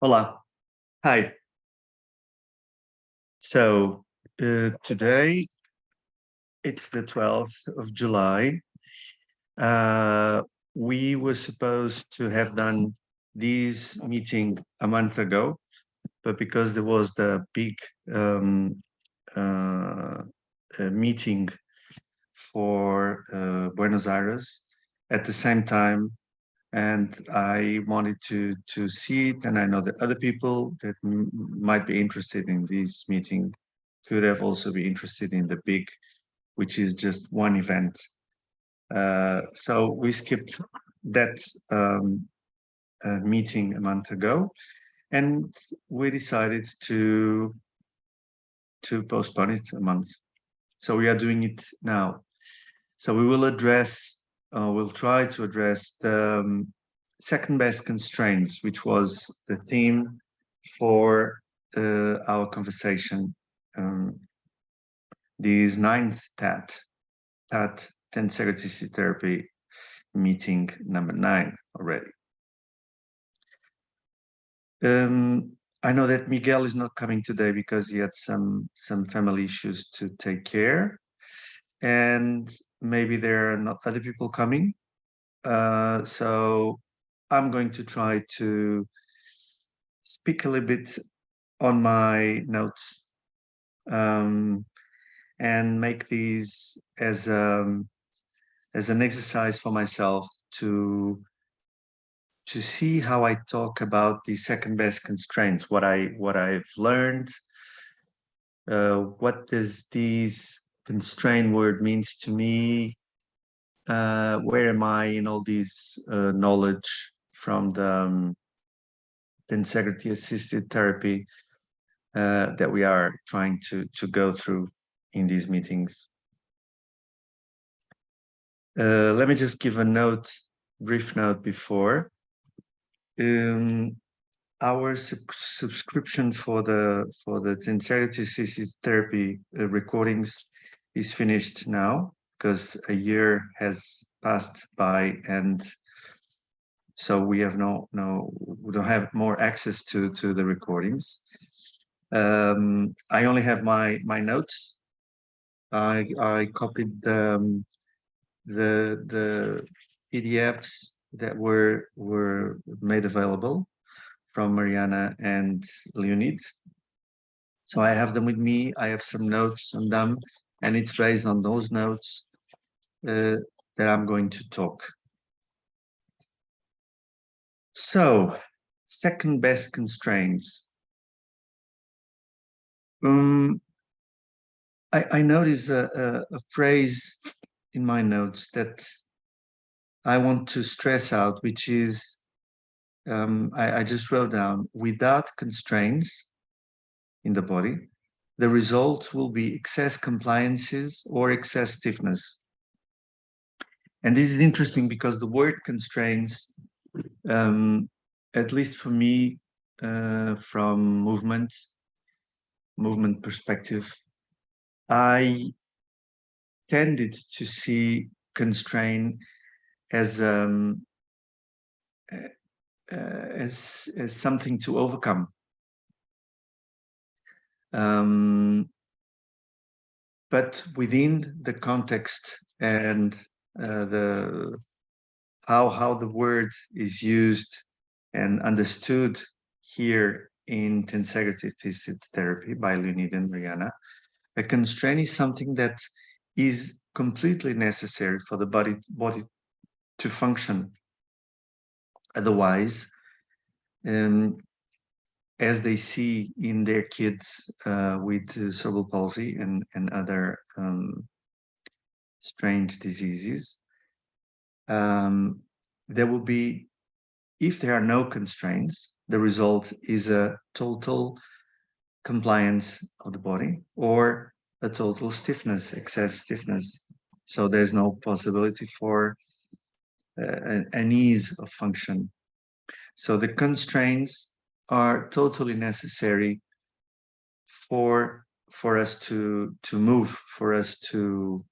Hola. Hi. So today it's the 12th of July. Uh, we were supposed to have done this meeting a month ago, but because there was the big um, uh, meeting for Buenos Aires at the same time, and I wanted to see it, and I know that other people that might be interested in this meeting could have also be interested in the big, which is just one event. So we skipped that meeting a month ago, and we decided to postpone it a month. So we are doing it now. So we will address, we'll try to address the second best constraints, which was the theme for our conversation. This ninth TAT tensegrity therapy meeting number 9 already. I know that Miguel is not coming today because he had some family issues to take care, and maybe there are not other people coming. So I'm going to try to speak a little bit on my notes and make these as an exercise for myself to see how I talk about the second best constraints, what I've learned, what does this constraint word means to me, where am I in all this knowledge from the tensegrity assisted therapy that we are trying to go through in these meetings. Let me just give a brief note before. Our subscription for the tensegrity assisted therapy recordings is finished now because a year has passed by, and so we have we don't have more access to the recordings. I only have my notes. I copied the PDFs that were made available from Mariana and Leonid. So I have them with me. I have some notes on them, and it's based on those notes that I'm going to talk. So, second best constraints. I noticed a phrase in my notes that I want to stress out, which is, I just wrote down, without constraints in the body, the result will be excess compliances or excess stiffness. And this is interesting because the word constraints, at least for me, from movement perspective, I tended to see constraint as something to overcome. But within the context and how the word is used and understood here in tensegrity assisted therapy by Leonid and Mariana, a constraint is something that is completely necessary for the body to function. Otherwise, as they see in their kids with cerebral palsy and other strange diseases, there will be, if there are no constraints, the result is a total compliance of the body or a total stiffness, excess stiffness. So there's no possibility for an ease of function. So the constraints are totally necessary for us to move, for us to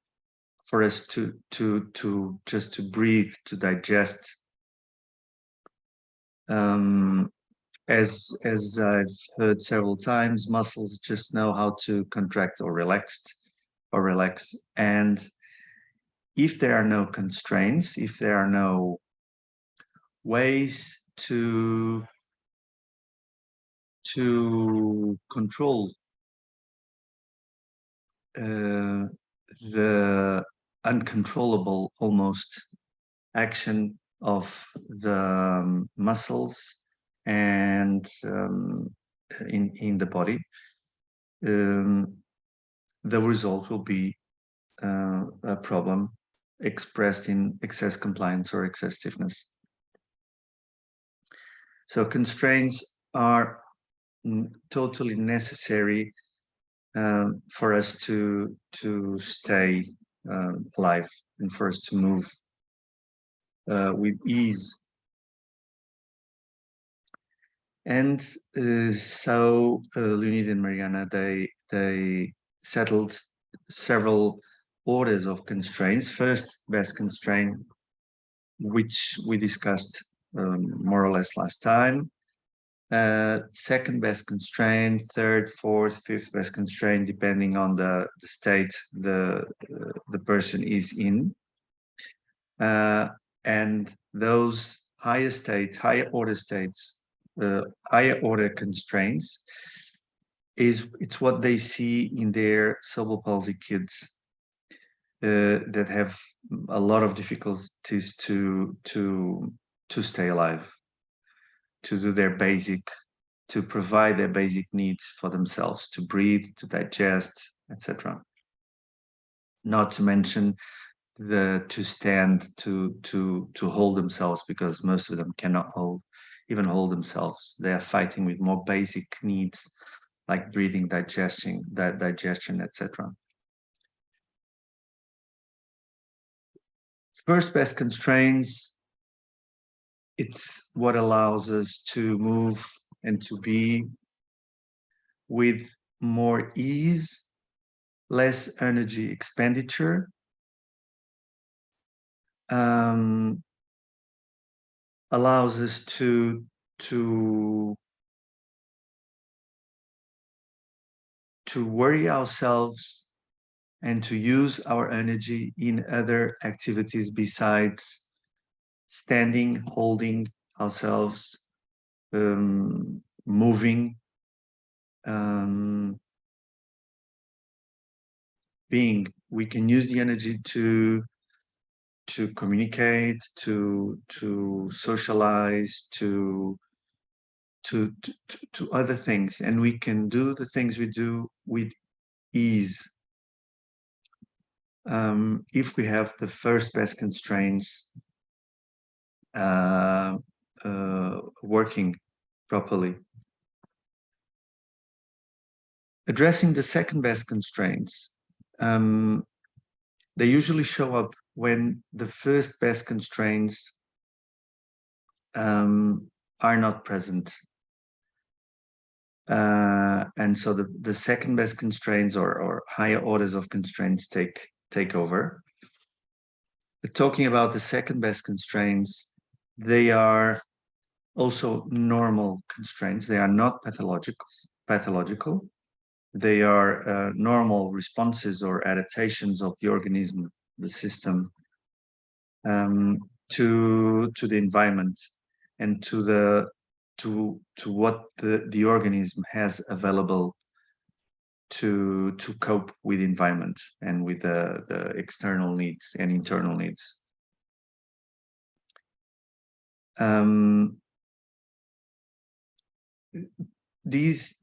just to breathe, to digest. And as I've heard several times, muscles just know how to contract or relax. And if there are no constraints, if there are no ways to control the uncontrollable almost action of the muscles and in the body, the result will be a problem expressed in excess compliance or excess stiffness. So constraints are totally necessary for us to stay alive and for us to move with ease. And so Leonid and Mariana, they settled several orders of constraints. First best constraint, which we discussed more or less last time. Second best constraint, third, fourth, fifth best constraint, depending on the state the person is in. And those higher order states, higher order constraints, it's what they see in their cerebral palsy kids that have a lot of difficulties to stay alive, to do their basic, to provide their basic needs for themselves, to breathe, to digest, etc. Not to mention to stand, to hold themselves, because most of them cannot even hold themselves. They are fighting with more basic needs like breathing, digestion, etc. First best constraints, it's what allows us to move and to be with more ease, less energy expenditure, allows us to worry ourselves and to use our energy in other activities besides standing, holding ourselves, moving, being. We can use the energy to communicate, to socialize, to other things, and we can do the things we do with ease if we have the first best constraints working properly. Addressing the second best constraints, they usually show up when the first best constraints are not present. And so the second best constraints or higher orders of constraints take over. But talking about the second best constraints, they are also normal constraints. They are not pathological. They are normal responses or adaptations of the organism, the system, to the environment and to what the organism has available to cope with the environment and with the external needs and internal needs. These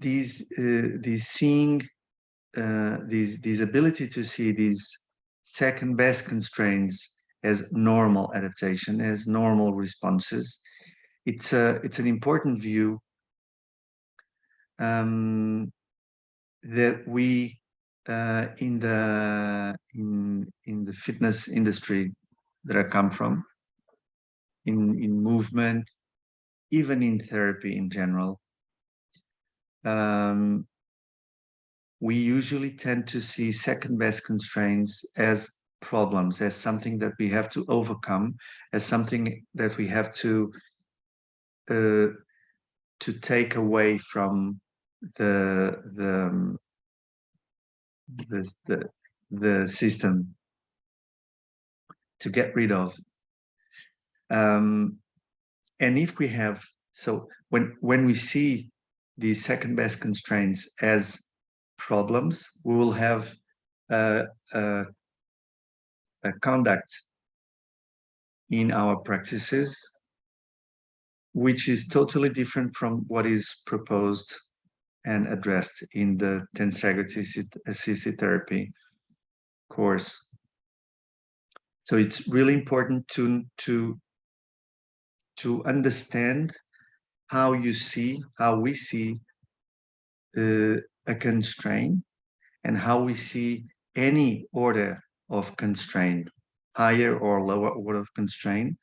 ability to see these second best constraints as normal adaptation, as normal responses, it's an important view that we in the fitness industry that I come from, in movement, even in therapy in general, we usually tend to see second best constraints as problems, as something that we have to overcome, as something that we have to to take away from the system, to get rid of. And if we have, so when we see the second best constraints as problems, we will have a conduct in our practices which is totally different from what is proposed and addressed in the tensegrity assisted therapy course. So it's really important to understand how we see a constraint, and how we see any order of constraint, higher or lower order of constraint,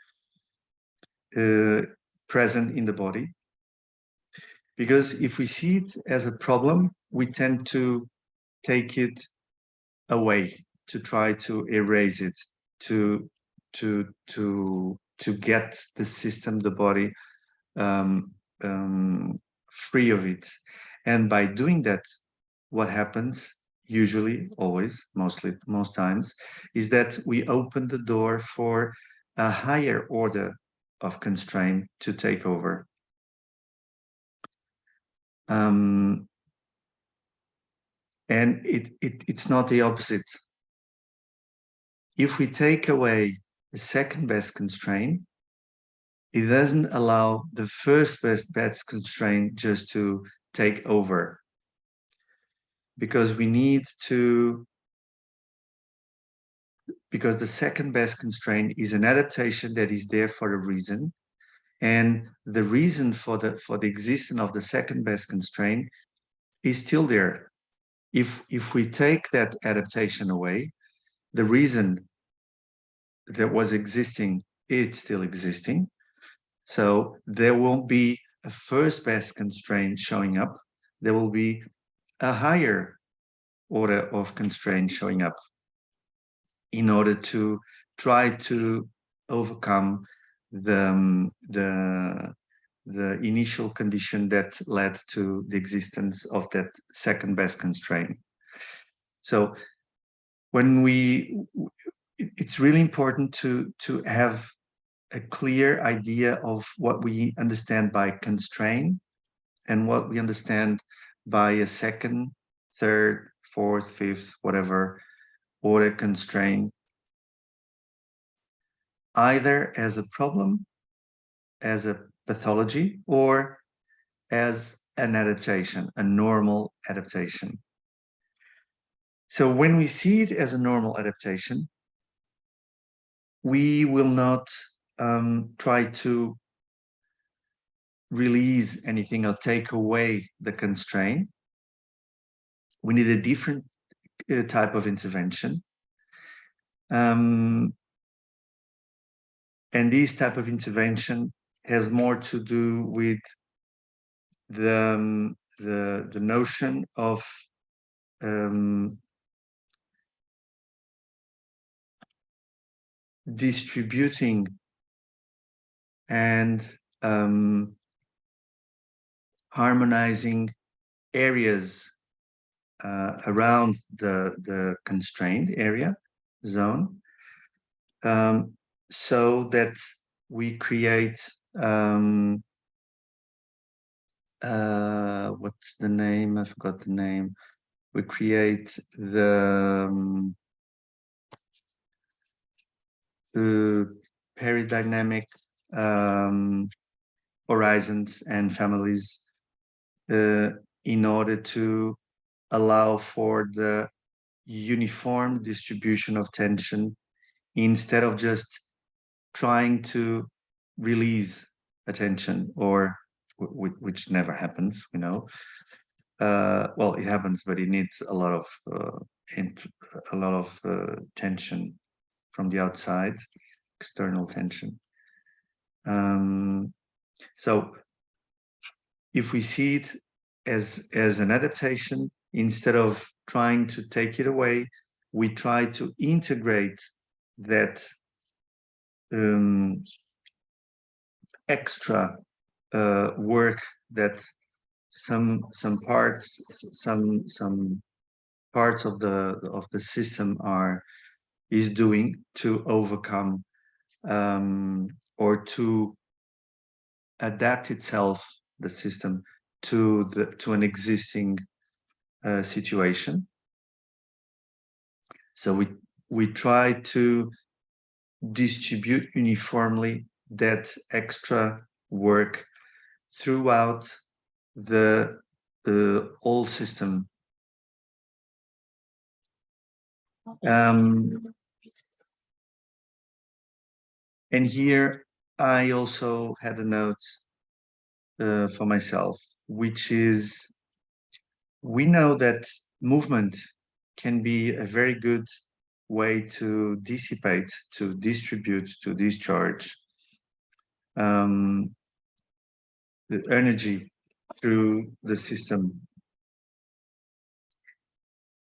present in the body. Because if we see it as a problem, we tend to take it away, to try to erase it, to get the system, the body, free of it. And by doing that, what happens usually, always, most times, is that we open the door for a higher order of constraint to take over. And it's not the opposite. If we take away the second best constraint, it doesn't allow the first best constraint just to take over. Because we need to, because the second best constraint is an adaptation that is there for a reason. And the reason for the existence of the second best constraint is still there. If we take that adaptation away, the reason that was existing, it's still existing. So there won't be a first best constraint showing up. There will be a higher order of constraint showing up in order to try to overcome the initial condition that led to the existence of that second best constraint. So when it's really important to have a clear idea of what we understand by constraint and what we understand by a second, third, fourth, fifth, whatever order constraint, either as a problem, as a pathology, or as an adaptation, a normal adaptation. So when we see it as a normal adaptation, we will not try to release anything or take away the constraint. We need a different type of intervention. And this type of intervention has more to do with the notion of distributing and harmonizing areas around the constrained area zone, so that we create what's the name? I forgot the name. We create the peridynamic horizons and families in order to allow for the uniform distribution of tension, instead of just trying to release attention, or which never happens, you know. Well, it happens, but it needs a lot of tension from the outside, external tension. So if we see it as an adaptation, instead of trying to take it away, we try to integrate that extra work that some parts of the system is doing to overcome or to adapt itself, the system, to an existing situation. So we try to distribute uniformly that extra work throughout the whole system. And here I also had a note for myself, which is, we know that movement can be a very good way to dissipate, to distribute, to discharge the energy through the system.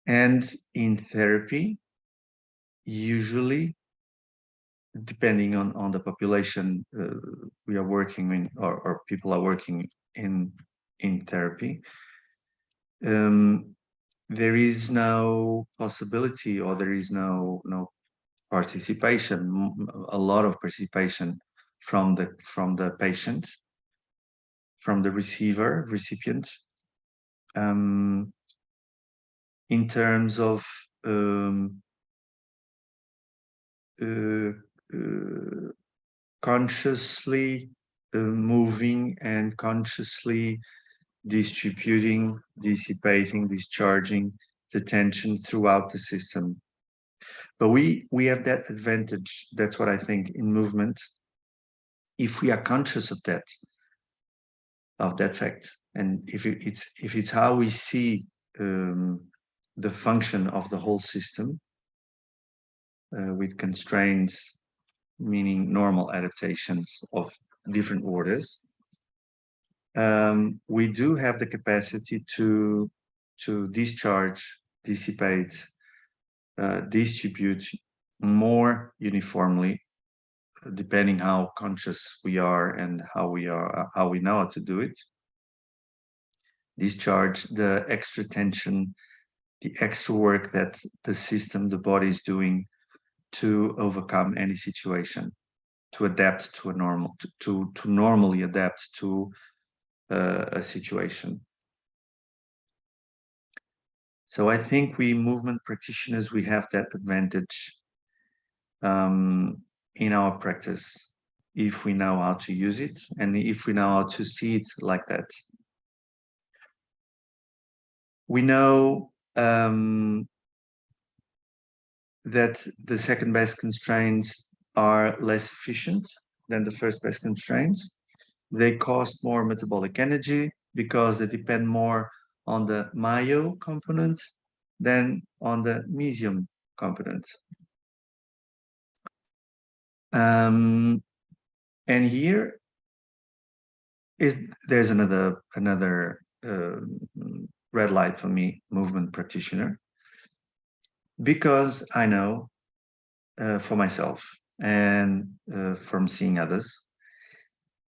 And in therapy, usually, depending on the population we are working in, or people are working in therapy, there is no possibility, or there is no participation, a lot of participation from the patient, from the recipient, in terms of consciously moving and consciously distributing, dissipating, discharging the tension throughout the system. But we have that advantage. That's what I think in movement. If we are conscious of that fact, and if it's how we see the function of the whole system, with constraints, meaning normal adaptations of different orders, we do have the capacity to discharge, dissipate, distribute more uniformly, depending how conscious we are and how we know how to do it. Discharge the extra tension, the extra work that the system, the body is doing to overcome any situation, to adapt to a normal, to normally adapt to a situation. So I think we movement practitioners, we have that advantage in our practice, if we know how to use it and if we know how to see it like that. We know that the second best constraints are less efficient than the first best constraints. They cost more metabolic energy because they depend more on the myo component than on the mesium component. And here there's another red light for me, movement practitioner, because I know for myself and from seeing others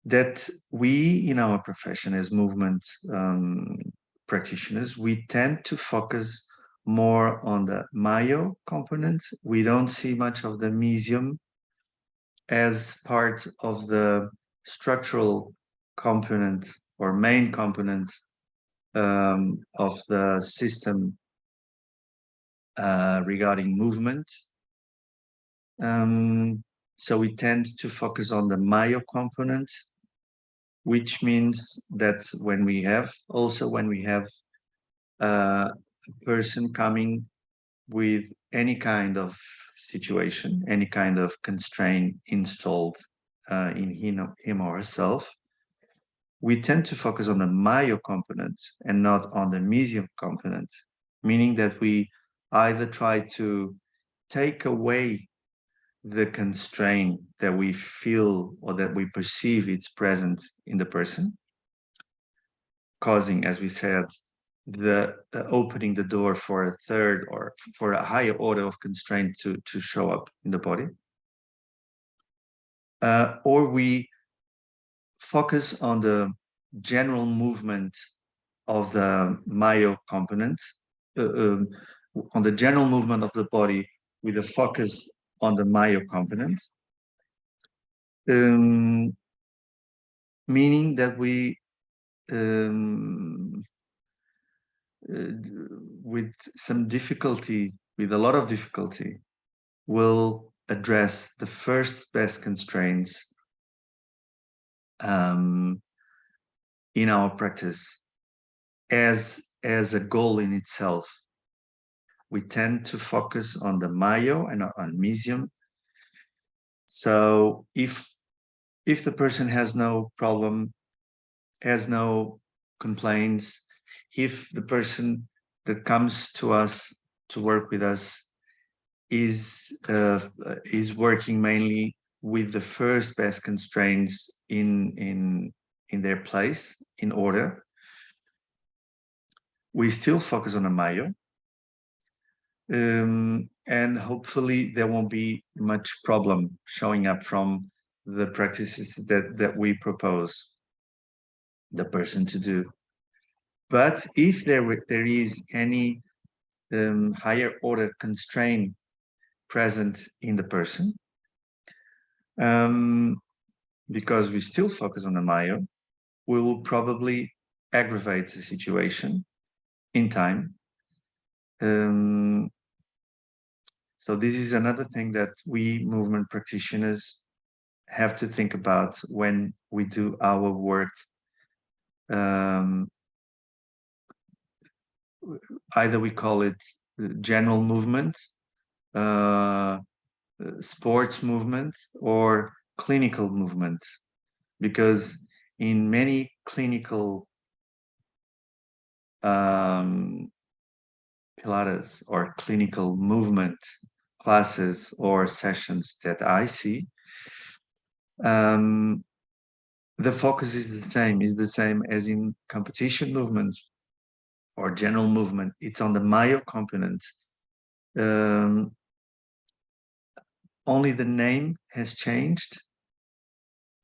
that we in our profession as movement practitioners, we tend to focus more on the myo component. We don't see much of the mesium as part of the structural component or main component of the system regarding movement. So we tend to focus on the myo component, which means that when we have a person coming with any kind of situation, any kind of constraint installed in him or herself, we tend to focus on the myo component and not on the mesium component, meaning that we either try to take away the constraint that we feel or that we perceive it's present in the person, causing, as we said, the opening the door for a third or for a higher order of constraint to show up in the body, or we focus on the general movement of the myo component, on the general movement of the body with a focus on the myo component, meaning that we, with some difficulty, with a lot of difficulty, will address the first best constraints in our practice as a goal in itself. We tend to focus on the myo and on mesium. So if the person has no problem, has no complaints, if the person that comes to us to work with us is working mainly with the first best constraints in their place, in order, we still focus on the myo, and hopefully there won't be much problem showing up from the practices that we propose the person to do. But if there is any higher order constraint present in the person, because we still focus on the myo, we will probably aggravate the situation in time. So this is another thing that we movement practitioners have to think about when we do our work. Either we call it general movement, sports movement, or clinical movement, because in many clinical Pilates or clinical movement classes or sessions that I see, the focus is the same as in competition movement or general movement. It's on the myo component. Only the name has changed.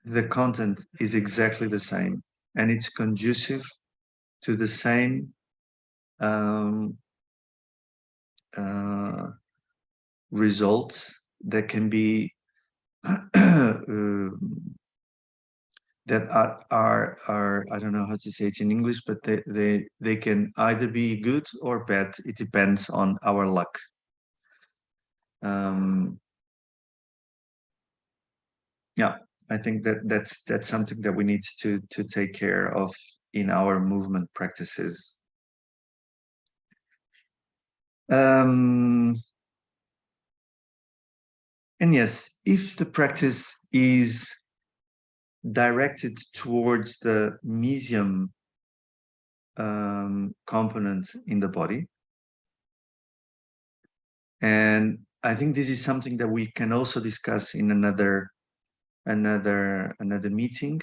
The content is exactly the same, and it's conducive to the same results that can be that are I don't know how to say it in English, but they can either be good or bad. It depends on our luck. Yeah, I think that's something that we need to take care of in our movement practices. And yes, if the practice is directed towards the mesium component in the body, and I think this is something that we can also discuss in another meeting.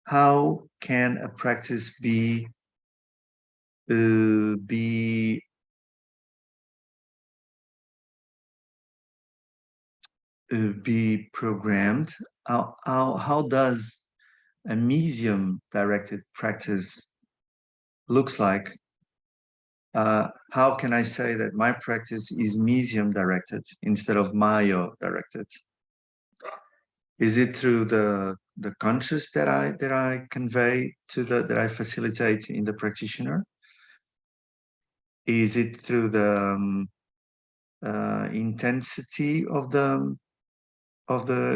How can a practice be programmed? How does a mesium directed practice looks like? How can I say that my practice is mesium directed instead of myo directed? Is it through the conscious that I convey to that I facilitate in the practitioner? Is it through the intensity of the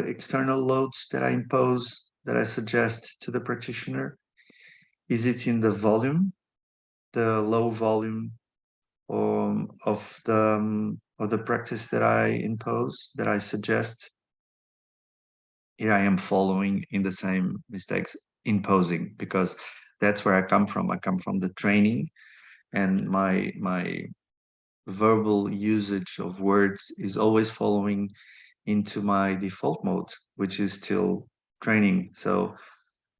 external loads that I impose, that I suggest to the practitioner? Is it in the volume, the low volume of the practice that I impose, that I suggest? Here I am following in the same mistakes, imposing, because that's where I come from. I come from the training, and my verbal usage of words is always following into my default mode, which is still training. So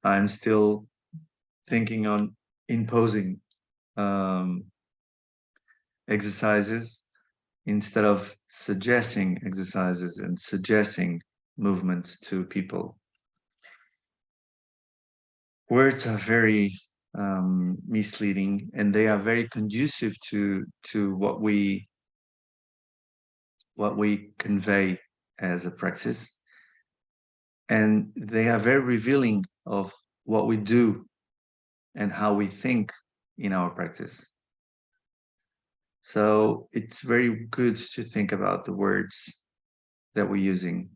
I'm still thinking on imposing exercises instead of suggesting exercises and suggesting movements to people. words are very misleading, and they are very conducive to what we convey as a practice, and they are very revealing of what we do and how we think in our practice. So it's very good to think about the words that we're using.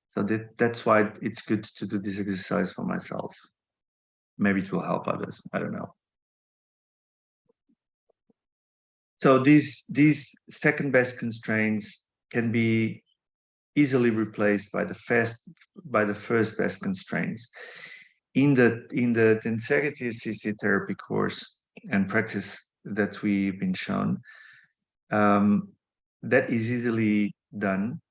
So that's why it's good to do this exercise for myself. Maybe it will help others, I don't know. So these second best constraints can be easily replaced by the first best constraints. In the Tensegrity assisted therapy course and practice that we've been shown, that is easily done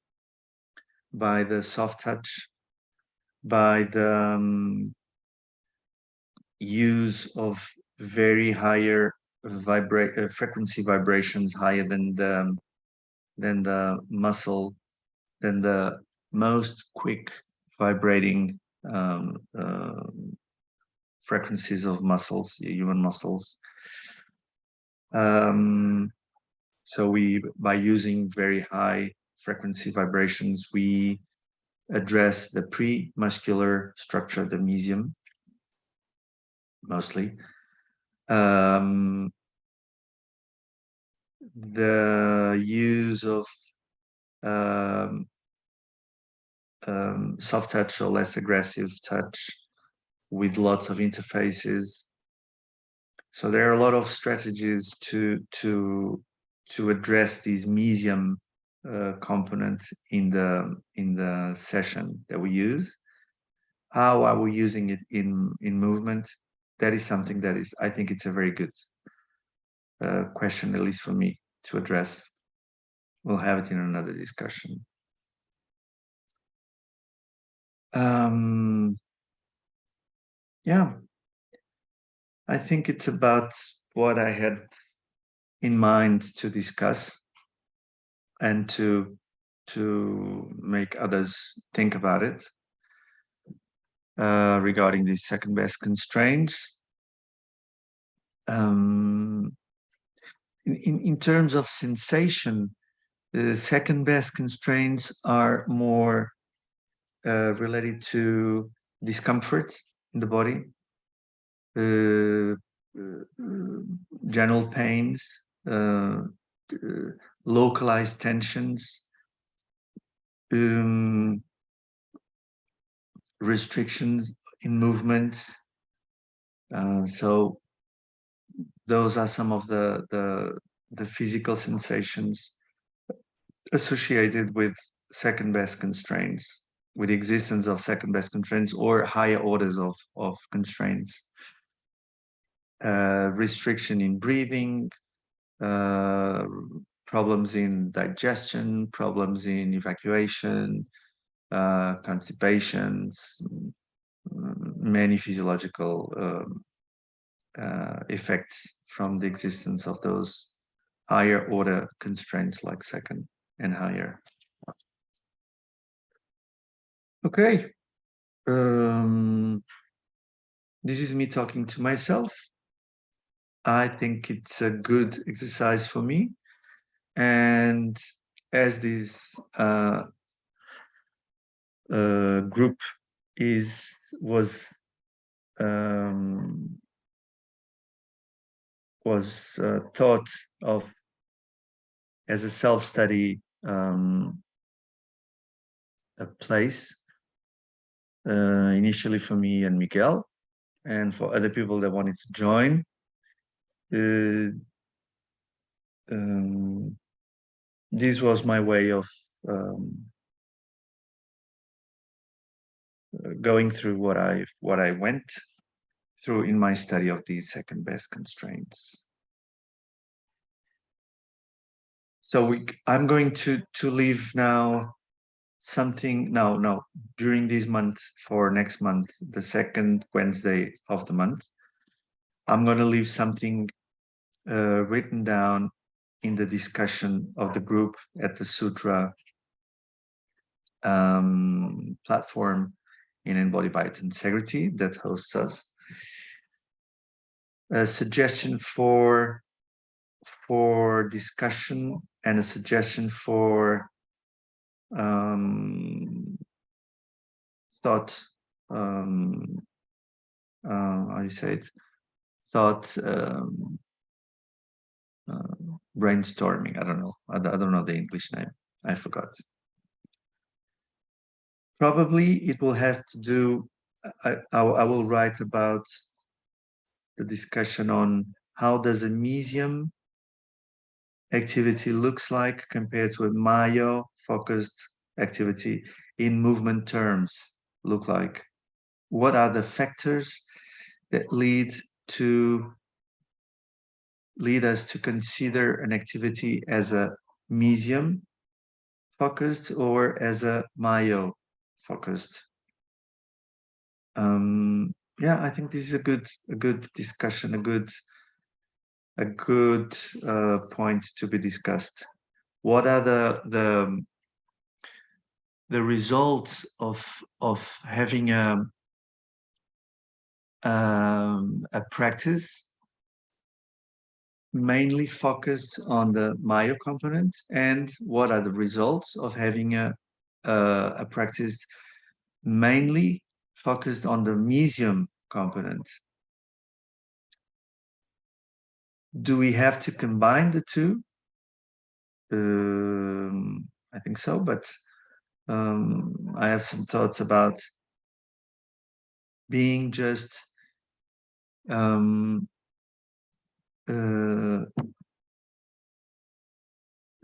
by the soft touch, by the use of very higher frequency vibrations, higher than the muscle, than the most quick vibrating frequencies of muscles, human muscles. So by using very high frequency vibrations, we address the pre-muscular structure, the mesium, mostly. The use of soft touch or less aggressive touch with lots of interfaces. So there are a lot of strategies to address these mesium component in the session that we use. How are we using it in movement? That is something that is, I think it's a very good question, at least for me, to address. We'll have it in another discussion. Yeah, I think it's about what I had in mind to discuss and to make others think about it regarding the second best constraints. In terms of sensation, the second best constraints are more related to discomfort in the body, general pains, localized tensions, restrictions in movements. So those are some of the physical sensations associated with second best constraints, with the existence of second best constraints or higher orders of constraints. Restriction in breathing, problems in digestion, problems in evacuation, constipations, many physiological effects from the existence of those higher order constraints like second and higher. Okay. This is me talking to myself. I think it's a good exercise for me. And as this group was thought of as a self-study a place, initially for me and Miguel, and for other people that wanted to join. This was my way of going through what I went through in my study of these second best constraints. So I'm going to leave now something during this month, for next month, the second Wednesday of the month, I'm going to leave something written down in the discussion of the group at the Sutra platform in Embodied Biointegrity that hosts us. A suggestion for discussion and a suggestion for thought, how do you say it? Thought brainstorming. I don't know. I don't know the English name. I forgot. Probably it will have to do. I will write about the discussion on how does a mesium activity looks like compared to a myo focused activity in movement terms look like. What are the factors that lead us to consider an activity as a mesium focused or as a myo focused? Yeah, I think this is a good discussion, a good point to be discussed. What are the results of having a practice mainly focused on the myo component, and what are the results of having a practice mainly focused on the mesium component? Do we have to combine the two? I think so, but I have some thoughts about being just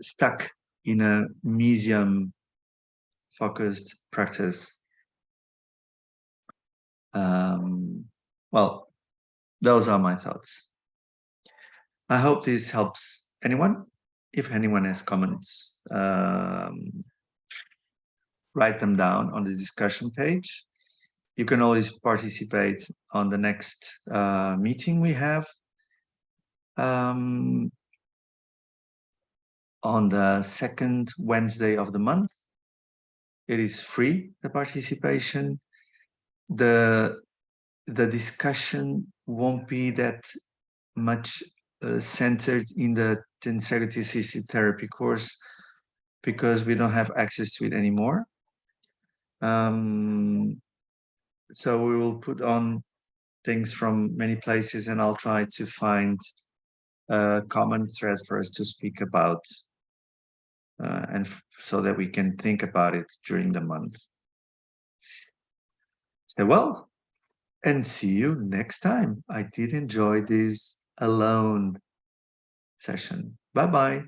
stuck in a mesium focused practice. Well, those are my thoughts. I hope this helps anyone. If anyone has comments, write them down on the discussion page. You can always participate on the next meeting we have on the second Wednesday of the month. It is free, the participation. The discussion won't be that much centered in the Tensegrity Assisted Therapy course because we don't have access to it anymore. So we will put on things from many places, and I'll try to find a common thread for us to speak about, and so that we can think about it during the month. So, well, and see you next time. I did enjoy this alone session. Bye-bye.